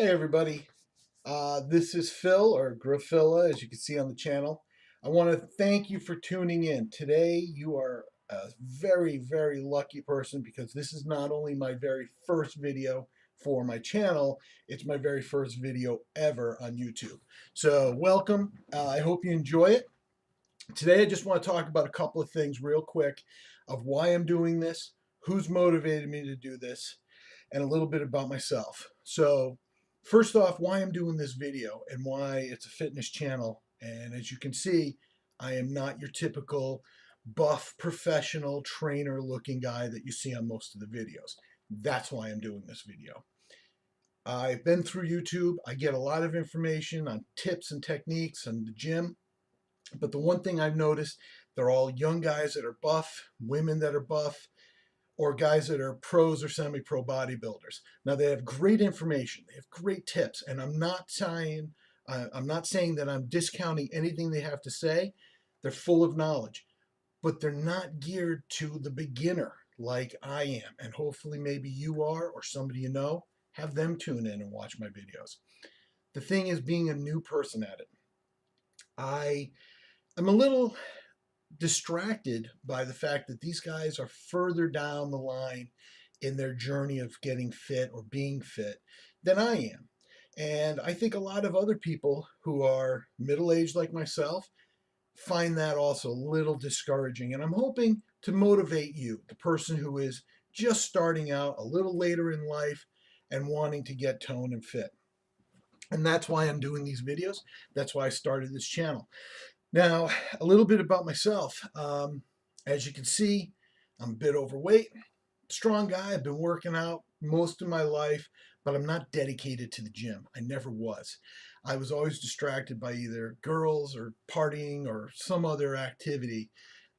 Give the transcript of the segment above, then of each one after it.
Hey everybody, this is Phil or Grafilla, as you can see on the channel. I want to thank you for tuning in. Today you are a very, very lucky person because this is not only my very first video for my channel, it's my very first video ever on YouTube. So welcome, I hope you enjoy it. Today I just want to talk about a couple of things real quick of why I'm doing this, who's motivated me to do this, and a little bit about myself. So first off, why I'm doing this video and why it's a fitness channel. And as you can see, I am not your typical buff professional trainer looking guy that you see on most of the videos. That's why I'm doing this video. I've been through YouTube. I get a lot of information on tips and techniques and the gym. But the one thing I've noticed, they're all young guys that are buff, women that are buff, or guys that are pros or semi-pro bodybuilders. Now they have great information, they have great tips, and I'm not saying that I'm discounting anything they have to say. They're full of knowledge, but they're not geared to the beginner like I am, and hopefully maybe you are or somebody you know. Have them tune in and watch my videos. The thing is, being a new person at it, I am a little distracted by the fact that these guys are further down the line in their journey of getting fit or being fit than I am. And I think a lot of other people who are middle aged like myself find that also a little discouraging. And I'm hoping to motivate you, the person who is just starting out a little later in life and wanting to get toned and fit. And that's why I'm doing these videos. That's why I started this channel. Now, a little bit about myself. As you can see, I'm a bit overweight, strong guy. I've been working out most of my life, but I'm not dedicated to the gym. I never was. I was always distracted by either girls or partying or some other activity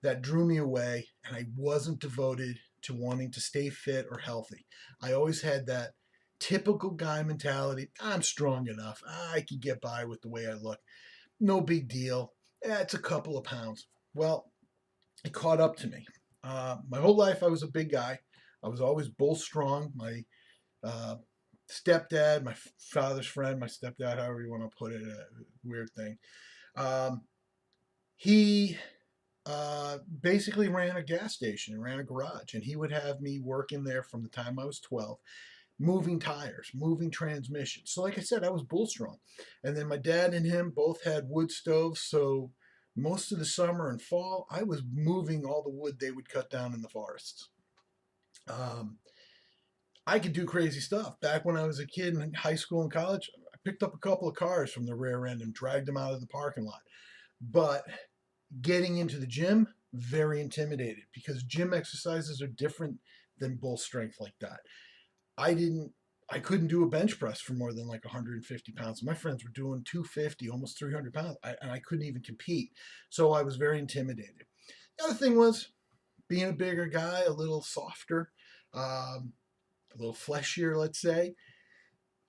that drew me away, and I wasn't devoted to wanting to stay fit or healthy. I always had that typical guy mentality. I'm strong enough. I can get by with the way I look. No big deal. It's a couple of pounds. Well, it caught up to me. My whole life, I was a big guy. I was always bull strong. My uh, stepdad, my father's friend, my stepdad, however you want to put it, a weird thing. Um, he basically ran a gas station and ran a garage, and he would have me working there from the time I was 12, moving tires, moving transmissions. So, like I said, I was bull strong. And then my dad and him both had wood stoves. So, most of the summer and fall, I was moving all the wood they would cut down in the forests. Um, I could do crazy stuff. Back when I was a kid in high school and college, I picked up a couple of cars from the rear end and dragged them out of the parking lot. But getting into the gym, very intimidated because gym exercises are different than bull strength like that. I didn't I couldn't do a bench press for more than like 150 pounds. My friends were doing 250, almost 300 pounds, and I couldn't even compete. So I was very intimidated. The other thing was being a bigger guy, a little softer, a little fleshier, let's say.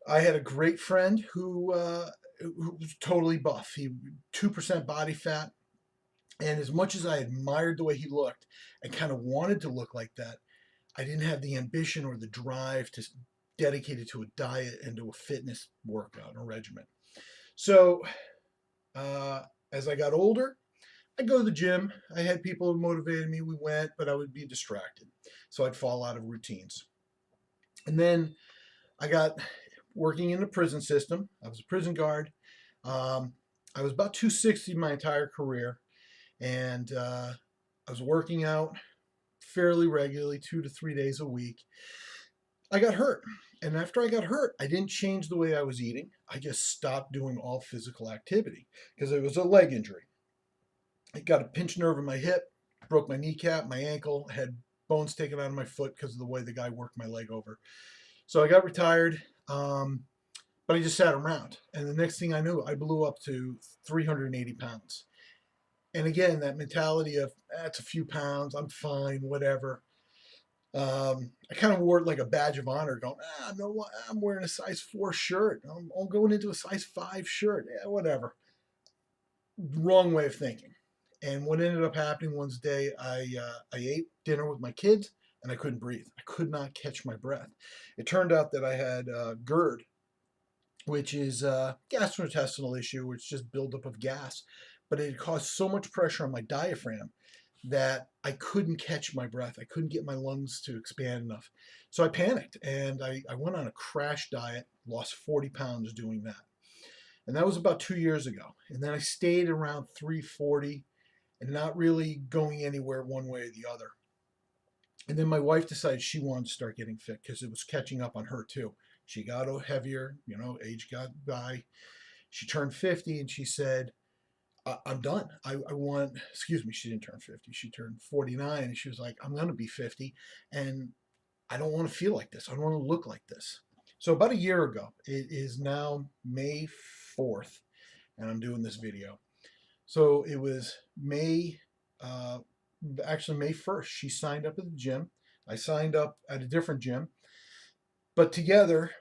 I had a great friend who was totally buff. He 2% body fat, and as much as I admired the way he looked and kind of wanted to look like that, I didn't have the ambition or the drive to dedicate it to a diet and to a fitness workout or regimen. So uh, as I got older, I'd go to the gym. I had people who motivated me. We went, but I would be distracted. So I'd fall out of routines. And then I got working in the prison system. I was a prison guard. Um, I was about 260 my entire career. And I was working out fairly regularly, 2 to 3 days a week. I got hurt. And after I got hurt, I didn't change the way I was eating. I just stopped doing all physical activity because it was a leg injury. I got a pinched nerve in my hip, broke my kneecap, my ankle, had bones taken out of my foot because of the way the guy worked my leg over. So I got retired, but I just sat around. And the next thing I knew, I blew up to 380 pounds. And again, that mentality of, it's a few pounds, I'm fine, whatever. I kind of wore it like a badge of honor, going, no, I'm wearing a size 4 shirt. I'm going into a size 5 shirt. Yeah, whatever. Wrong way of thinking. And what ended up happening one day, I ate dinner with my kids and I couldn't breathe. I could not catch my breath. It turned out that I had GERD, which is a gastrointestinal issue, which is just buildup of gas. But it caused so much pressure on my diaphragm that I couldn't catch my breath. I couldn't get my lungs to expand enough. So I panicked and I went on a crash diet, lost 40 pounds doing that. And that was about 2 years ago. And then I stayed around 340 and not really going anywhere one way or the other. And then my wife decided she wanted to start getting fit because it was catching up on her too. She got heavier, age got by. She turned 50 and she said, I'm done. I want, excuse me, she didn't turn 50. She turned 49 and she was like, I'm going to be 50 and I don't want to feel like this. I don't want to look like this. So about a year ago, it is now May 4th, and I'm doing this video. So it was uh, May 1st. She signed up at the gym. I signed up at a different gym. But together,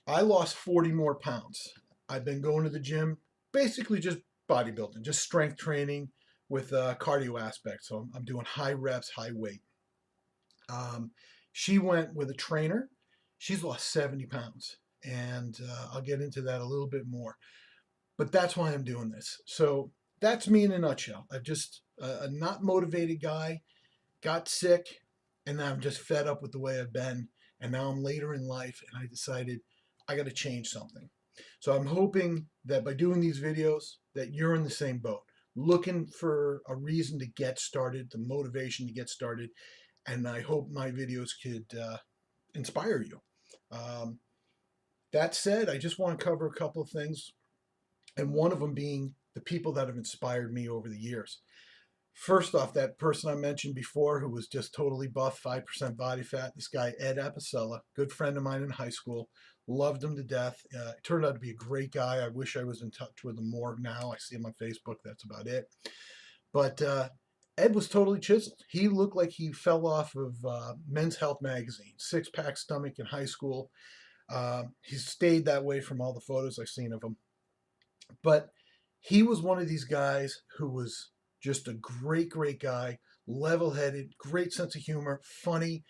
I lost 40 more pounds. I've been going to the gym, basically just bodybuilding, just strength training with cardio aspects. So I'm doing high reps, high weight. She went with a trainer. She's lost 70 pounds. And I'll get into that a little bit more. But that's why I'm doing this. So that's me in a nutshell. I'm just a not motivated guy, got sick, and now I'm just fed up with the way I've been. And now I'm later in life, and I decided I got to change something. So I'm hoping that by doing these videos, that you're in the same boat, looking for a reason to get started, the motivation to get started, and I hope my videos could inspire you. Um, that said, I just want to cover a couple of things, and one of them being the people that have inspired me over the years. First off, that person I mentioned before who was just totally buff, 5% body fat, this guy, Ed Apicella, good friend of mine in high school, loved him to death. Turned out to be a great guy. I wish I was in touch with him more now. I see him on Facebook. That's about it. But Ed was totally chiseled. He looked like he fell off of Men's Health magazine, six-pack stomach in high school. He stayed that way from all the photos I've seen of him. But he was one of these guys who was just a great, great guy, level-headed, great sense of humor, funny,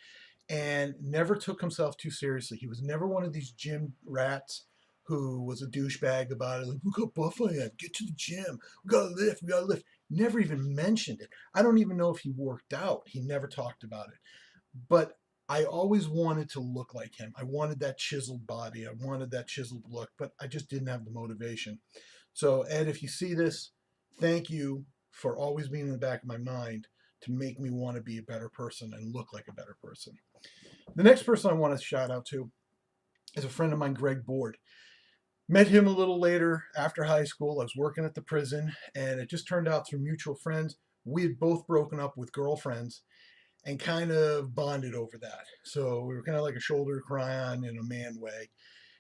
and never took himself too seriously. He was never one of these gym rats who was a douchebag about it. Like, look how buff I am. Get to the gym. We gotta lift. We gotta lift. Never even mentioned it. I don't even know if he worked out. He never talked about it. But I always wanted to look like him. I wanted that chiseled body. I wanted that chiseled look, but I just didn't have the motivation. So, Ed, if you see this, thank you for always being in the back of my mind to make me want to be a better person and look like a better person. The next person I want to shout out to is a friend of mine, Greg Board. Met him a little later after high school. I was working at the prison, and it just turned out through mutual friends. We had both broken up with girlfriends and kind of bonded over that. So we were kind of like a shoulder to cry on in a man way.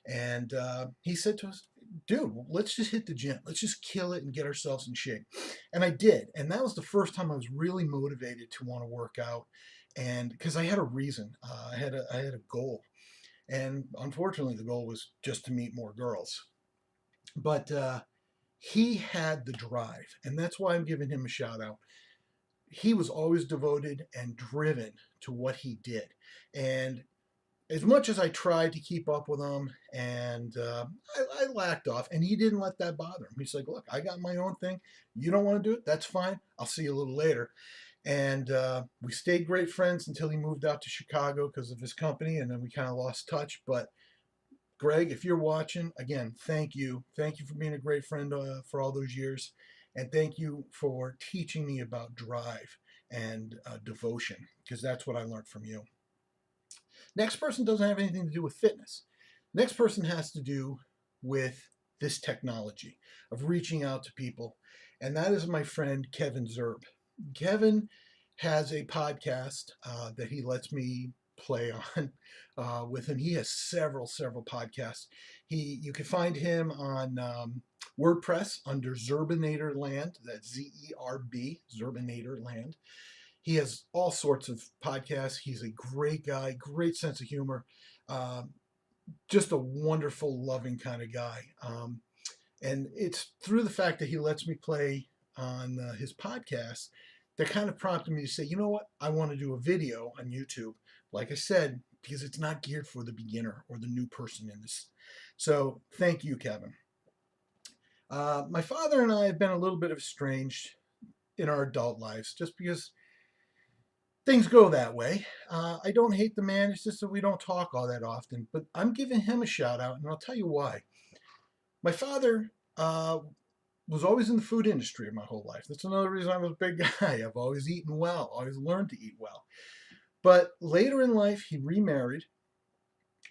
And he said to us, dude, let's just hit the gym. Let's just kill it and get ourselves in shape. And I did. And that was the first time I was really motivated to want to work out. And because I had a reason, I had a goal. And unfortunately, the goal was just to meet more girls. But he had the drive. And that's why I'm giving him a shout out. He was always devoted and driven to what he did. And as much as I tried to keep up with him, and I lacked off, and he didn't let that bother him. He's like, look, I got my own thing. You don't want to do it? That's fine. I'll see you a little later. And we stayed great friends until he moved out to Chicago because of his company, and then we kind of lost touch. But Greg, if you're watching, again, thank you. Thank you for being a great friend for all those years. And thank you for teaching me about drive and devotion, because that's what I learned from you. Next person doesn't have anything to do with fitness. Next person has to do with this technology of reaching out to people. And that is my friend, Kevin Zerb. Kevin has a podcast that he lets me play on with him. He has several podcasts. You can find him on WordPress under Zerbinator Land. That's ZERB, Zerbinator Land. He has all sorts of podcasts. He's a great guy, great sense of humor, just a wonderful, loving kind of guy. And it's through the fact that he lets me play on his podcast that kind of prompted me to say, you know what, I want to do a video on YouTube. Like I said, because it's not geared for the beginner or the new person in this. So thank you, Kevin. My father and I have been a little bit estranged in our adult lives just because things go that way. I don't hate the man, it's just that we don't talk all that often. But I'm giving him a shout out, and I'll tell you why. My father was always in the food industry my whole life. That's another reason I was a big guy. I've always eaten well, always learned to eat well. But later in life, he remarried,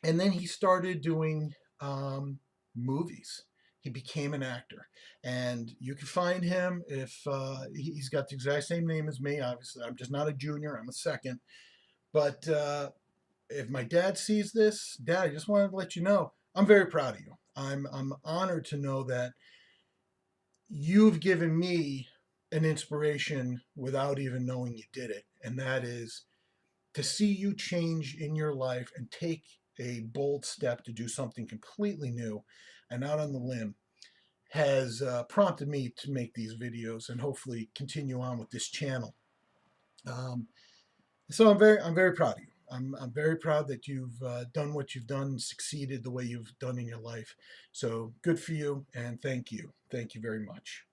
and then he started doing movies. He became an actor, and you can find him if he's got the exact same name as me. Obviously, I'm just not a junior; I'm a second. But if my dad sees this, Dad, I just wanted to let you know I'm very proud of you. I'm honored to know that you've given me an inspiration without even knowing you did it, and that is to see you change in your life and take a bold step to do something completely new and out on the limb has prompted me to make these videos and hopefully continue on with this channel. Um, so I'm very proud of you. I'm very proud that you've done what you've done, succeeded the way you've done in your life. So good for you, and thank you. Thank you very much.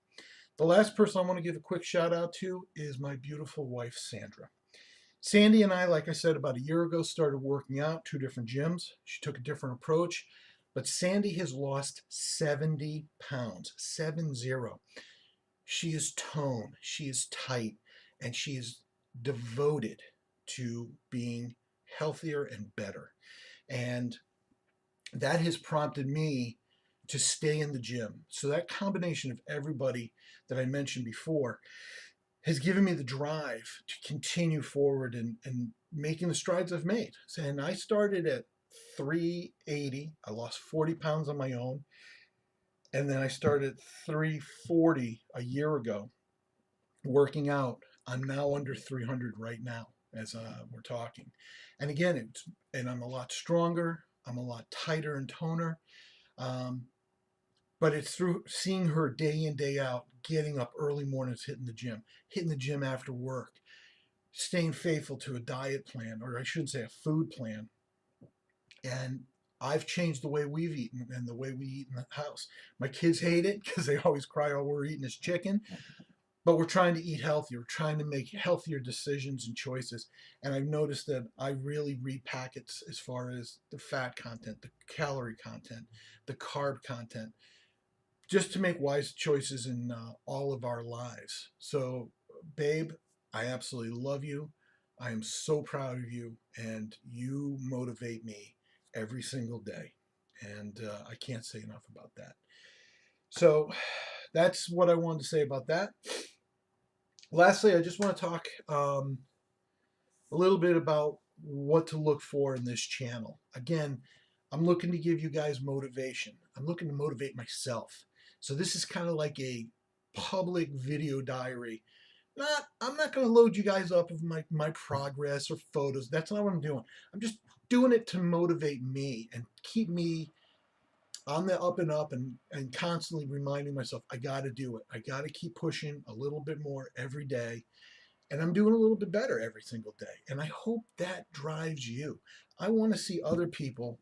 The last person I want to give a quick shout out to is my beautiful wife, Sandra. Sandy and I, like I said, about a year ago, started working out, 2 different gyms. She took a different approach, but Sandy has lost 70 pounds, 7-0. She is toned, she is tight, and she is devoted to being healthier and better. And that has prompted me to stay in the gym. So that combination of everybody that I mentioned before has given me the drive to continue forward and making the strides I've made. And I started at 380. I lost 40 pounds on my own. And then I started at 340 a year ago working out. I'm now under 300 right now as we're talking. And again, I'm a lot stronger. I'm a lot tighter and toner. Um, but it's through seeing her day in, day out, getting up early mornings, hitting the gym after work, staying faithful to a diet plan, or I shouldn't say a food plan. And I've changed the way we've eaten and the way we eat in the house. My kids hate it because they always cry, all we're eating is chicken. But we're trying to eat healthier. We're trying to make healthier decisions and choices. And I've noticed that I really read packets as far as the fat content, the calorie content, the carb content, just to make wise choices in all of our lives. So, babe, I absolutely love you. I am so proud of you, and you motivate me every single day. And I can't say enough about that. So, that's what I wanted to say about that. Lastly, I just want to talk a little bit about what to look for in this channel. Again, I'm looking to give you guys motivation. I'm looking to motivate myself. So this is kind of like a public video diary. I'm not going to load you guys up with my progress or photos. That's not what I'm doing. I'm just doing it to motivate me and keep me on the up and up and constantly reminding myself, I got to do it. I got to keep pushing a little bit more every day. And I'm doing a little bit better every single day. And I hope that drives you. I want to see other people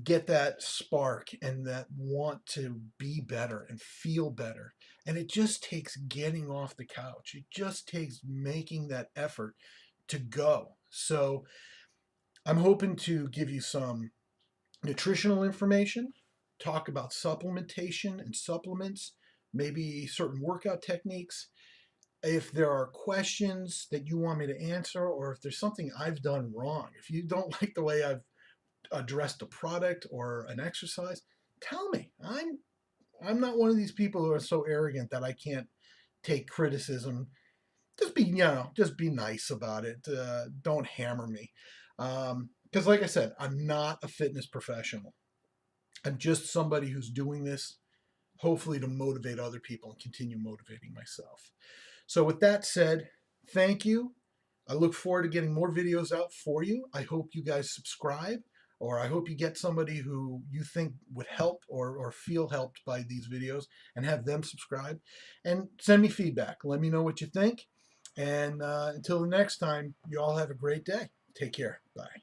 get that spark and that want to be better and feel better. And it just takes getting off the couch. It just takes making that effort to go. So I'm hoping to give you some nutritional information, talk about supplementation and supplements, maybe certain workout techniques. If there are questions that you want me to answer, or if there's something I've done wrong, if you don't like the way I've addressed a product or an exercise, tell me. I'm not one of these people who are so arrogant that I can't take criticism. Just be nice about it. Don't hammer me. Because like I said, I'm not a fitness professional. I'm just somebody who's doing this hopefully to motivate other people and continue motivating myself. So with that said, thank you. I look forward to getting more videos out for you. I hope you guys subscribe, or I hope you get somebody who you think would help or feel helped by these videos and have them subscribe. And send me feedback. Let me know what you think. And until the next time, you all have a great day. Take care. Bye.